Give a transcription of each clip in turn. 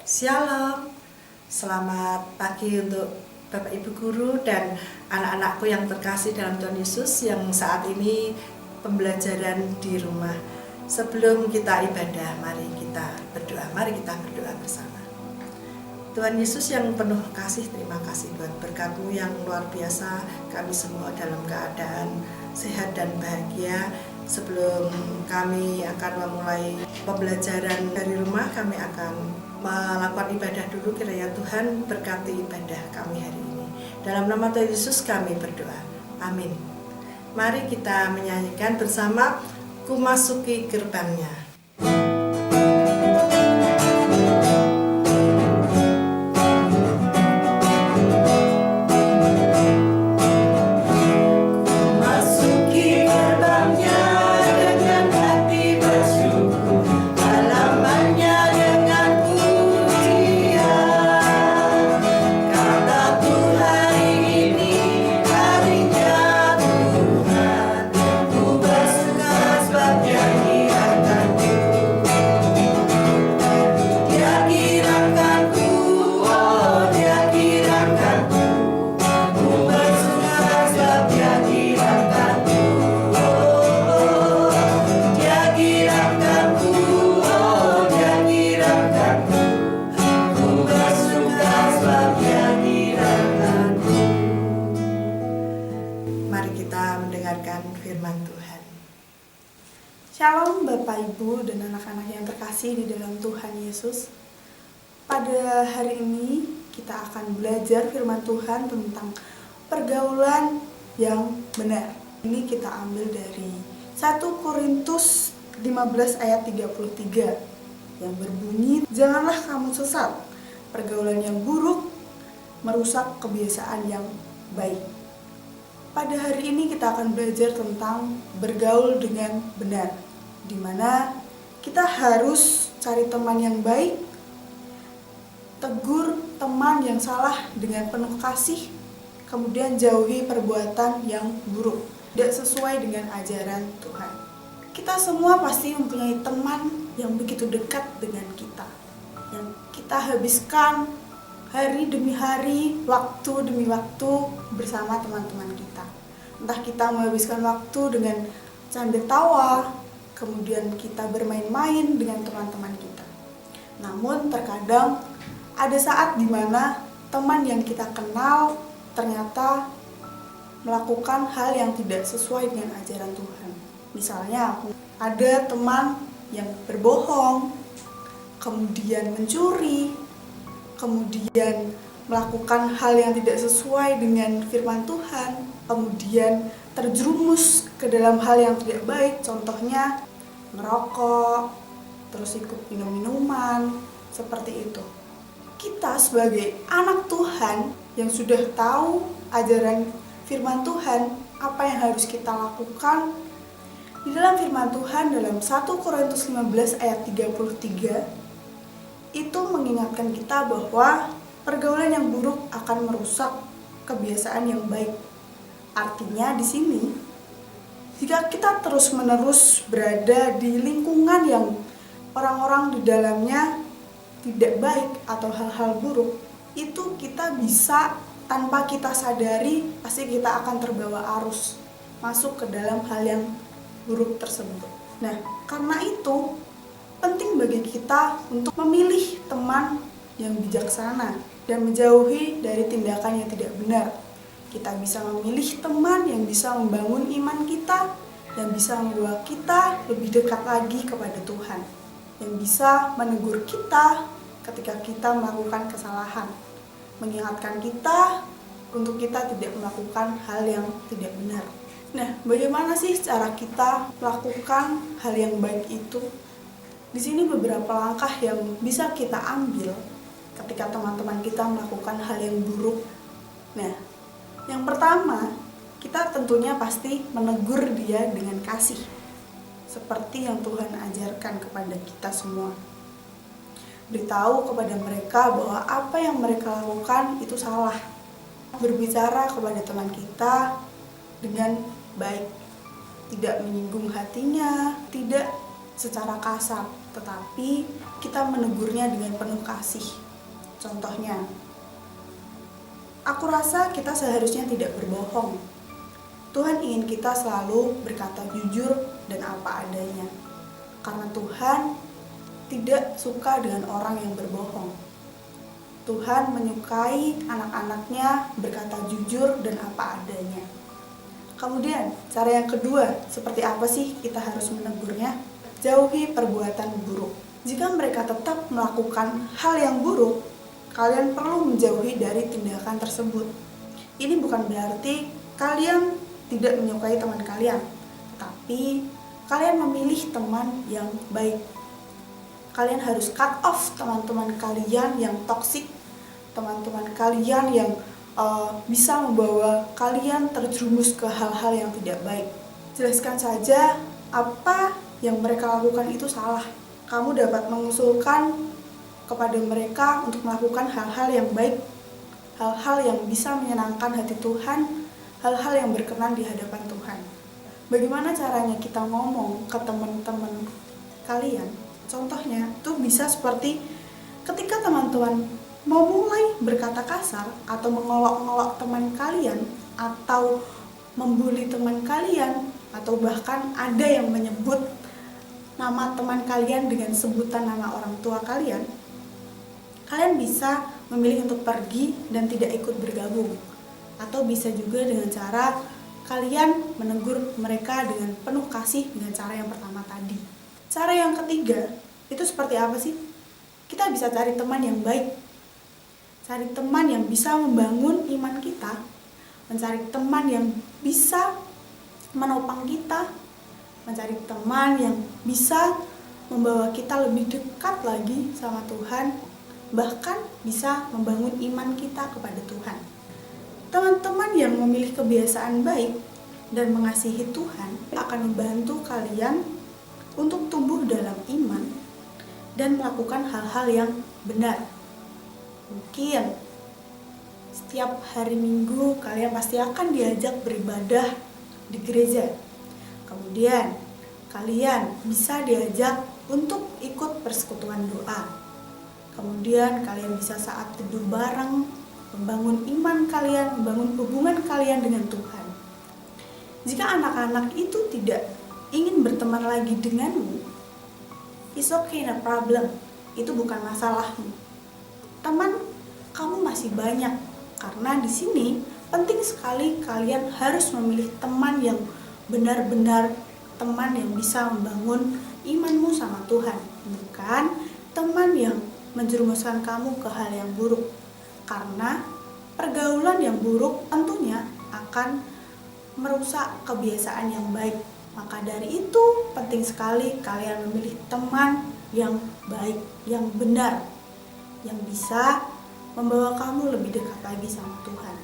Shalom, selamat pagi untuk Bapak Ibu Guru dan anak-anakku yang terkasih dalam Tuhan Yesus yang saat ini pembelajaran di rumah. Sebelum kita ibadah, mari kita berdoa bersama. Tuhan Yesus yang penuh kasih, terima kasih buat berkat-Mu yang luar biasa. Kami semua dalam keadaan sehat dan bahagia. Sebelum kami akan memulai pembelajaran dari rumah, kami akan melakukan ibadah dulu. Kiranya Tuhan berkati ibadah kami hari ini. Dalam nama Tuhan Yesus kami berdoa. Amin. Mari kita menyanyikan bersama Ku Masuki Gerbangnya. Shalom Bapak Ibu dan anak-anak yang terkasih di dalam Tuhan Yesus. Pada hari ini kita akan belajar firman Tuhan tentang pergaulan yang benar. Ini kita ambil dari 1 Korintus 15 ayat 33 yang berbunyi, "Janganlah kamu sesat, pergaulan yang buruk merusak kebiasaan yang baik." Pada hari ini kita akan belajar tentang bergaul dengan benar, di mana kita harus cari teman yang baik, tegur teman yang salah dengan penuh kasih, kemudian jauhi perbuatan yang buruk, tidak sesuai dengan ajaran Tuhan. Kita semua pasti mempunyai teman yang begitu dekat dengan kita, yang kita habiskan hari demi hari, waktu demi waktu bersama teman-teman kita. Entah kita menghabiskan waktu dengan canda tawa, kemudian kita bermain-main dengan teman-teman kita. Namun terkadang ada saat di mana teman yang kita kenal ternyata melakukan hal yang tidak sesuai dengan ajaran Tuhan. Misalnya ada teman yang berbohong, kemudian mencuri, kemudian melakukan hal yang tidak sesuai dengan firman Tuhan, kemudian terjerumus ke dalam hal yang tidak baik, contohnya merokok, terus ikut minum-minuman, seperti itu. Kita sebagai anak Tuhan yang sudah tahu ajaran firman Tuhan, apa yang harus kita lakukan? Di dalam firman Tuhan dalam 1 Korintus 15 ayat 33 itu mengingatkan kita bahwa pergaulan yang buruk akan merusak kebiasaan yang baik. Artinya di sini, jika kita terus-menerus berada di lingkungan yang orang-orang di dalamnya tidak baik atau hal-hal buruk, itu kita bisa tanpa kita sadari, pasti kita akan terbawa arus masuk ke dalam hal yang buruk tersebut. Nah, karena itu penting bagi kita untuk memilih teman yang bijaksana dan menjauhi dari tindakan yang tidak benar. Kita bisa memilih teman yang bisa membangun iman kita, yang bisa membawa kita lebih dekat lagi kepada Tuhan, yang bisa menegur kita ketika kita melakukan kesalahan, mengingatkan kita untuk kita tidak melakukan hal yang tidak benar. Nah, bagaimana sih cara kita melakukan hal yang baik itu? Di sini beberapa langkah yang bisa kita ambil ketika teman-teman kita melakukan hal yang buruk. Nah, yang pertama, kita tentunya pasti menegur dia dengan kasih, seperti yang Tuhan ajarkan kepada kita semua. Beritahu kepada mereka bahwa apa yang mereka lakukan itu salah. Berbicara kepada teman kita dengan baik, tidak menyinggung hatinya, tidak secara kasar, tetapi kita menegurnya dengan penuh kasih. Contohnya, aku rasa kita seharusnya tidak berbohong. Tuhan ingin kita selalu berkata jujur dan apa adanya. Karena Tuhan tidak suka dengan orang yang berbohong. Tuhan menyukai anak-anaknya berkata jujur dan apa adanya. Kemudian, cara yang kedua, seperti apa sih kita harus menegurnya? Jauhi perbuatan buruk. Jika mereka tetap melakukan hal yang buruk, kalian perlu menjauhi dari tindakan tersebut. Ini bukan berarti kalian tidak menyukai teman kalian, tapi kalian memilih teman yang baik. Kalian harus cut off teman-teman kalian yang toksik, teman-teman kalian yang bisa membawa kalian terjerumus ke hal-hal yang tidak baik. Jelaskan saja apa yang mereka lakukan itu salah. Kamu dapat mengusulkan kepada mereka untuk melakukan hal-hal yang baik, hal-hal yang bisa menyenangkan hati Tuhan, hal-hal yang berkenan di hadapan Tuhan. Bagaimana caranya kita ngomong ke teman-teman kalian? Contohnya tuh bisa seperti ketika teman-teman mau mulai berkata kasar atau mengolok-olok teman kalian, atau membuli teman kalian, atau bahkan ada yang menyebut nama teman kalian dengan sebutan nama orang tua kalian, kalian bisa memilih untuk pergi dan tidak ikut bergabung. Atau bisa juga dengan cara kalian menegur mereka dengan penuh kasih dengan cara yang pertama tadi. Cara yang ketiga, itu seperti apa sih? Kita bisa cari teman yang baik. Cari teman yang bisa membangun iman kita, mencari teman yang bisa menopang kita, mencari teman yang bisa membawa kita lebih dekat lagi sama Tuhan, bahkan bisa membangun iman kita kepada Tuhan. Teman-teman yang memilih kebiasaan baik dan mengasihi Tuhan akan membantu kalian untuk tumbuh dalam iman dan melakukan hal-hal yang benar. Mungkin setiap hari Minggu kalian pasti akan diajak beribadah di gereja. Kemudian kalian bisa diajak untuk ikut persekutuan doa. Kemudian kalian bisa saat tidur bareng, membangun iman kalian, membangun hubungan kalian dengan Tuhan. Jika anak-anak itu tidak ingin berteman lagi denganmu, it's okay, no problem. Itu bukan masalahmu. Teman kamu masih banyak, karena di sini penting sekali kalian harus memilih teman yang benar-benar teman yang bisa membangun imanmu sama Tuhan, bukan teman yang menjerumuskan kamu ke hal yang buruk. Karena pergaulan yang buruk tentunya akan merusak kebiasaan yang baik. Maka dari itu penting sekali kalian memilih teman yang baik, yang benar, yang bisa membawa kamu lebih dekat lagi sama Tuhan.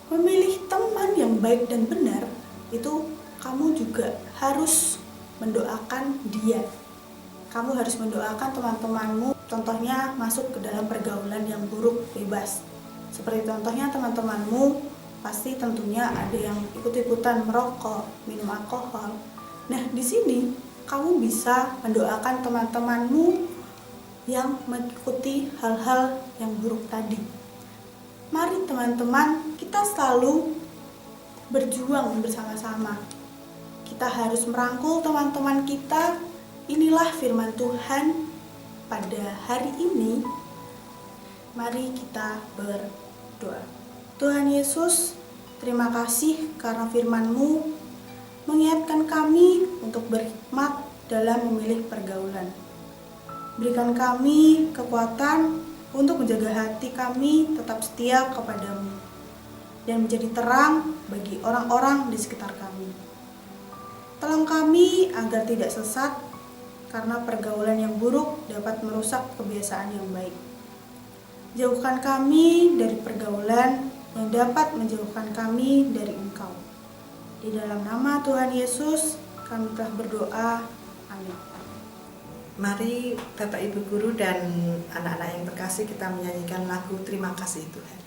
Memilih teman yang baik dan benar, itu kamu juga harus mendoakan dia. Kamu harus mendoakan teman-temanmu, contohnya masuk ke dalam pergaulan yang buruk, bebas. Seperti contohnya teman-temanmu pasti tentunya ada yang ikut-ikutan merokok, minum alkohol. Nah, di sini kamu bisa mendoakan teman-temanmu yang mengikuti hal-hal yang buruk tadi. Mari teman-teman, kita selalu berjuang bersama-sama. Kita harus merangkul teman-teman kita. Inilah firman Tuhan pada hari ini. Mari kita berdoa. Tuhan Yesus, terima kasih karena firman-Mu mengingatkan kami untuk berhikmat dalam memilih pergaulan. Berikan kami kekuatan untuk menjaga hati kami tetap setia kepadamu dan menjadi terang bagi orang-orang di sekitar kami. Tolong kami agar tidak sesat karena pergaulan yang buruk dapat merusak kebiasaan yang baik. Jauhkan kami dari pergaulan yang dapat menjauhkan kami dari Engkau. Di dalam nama Tuhan Yesus kami telah berdoa. Amin. Mari Bapak Ibu Guru dan anak-anak yang terkasih kita menyanyikan lagu Terima Kasih Tuhan.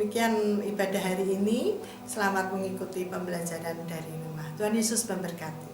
Demikian ibadah hari ini. Selamat mengikuti pembelajaran dari rumah. Tuhan Yesus memberkati.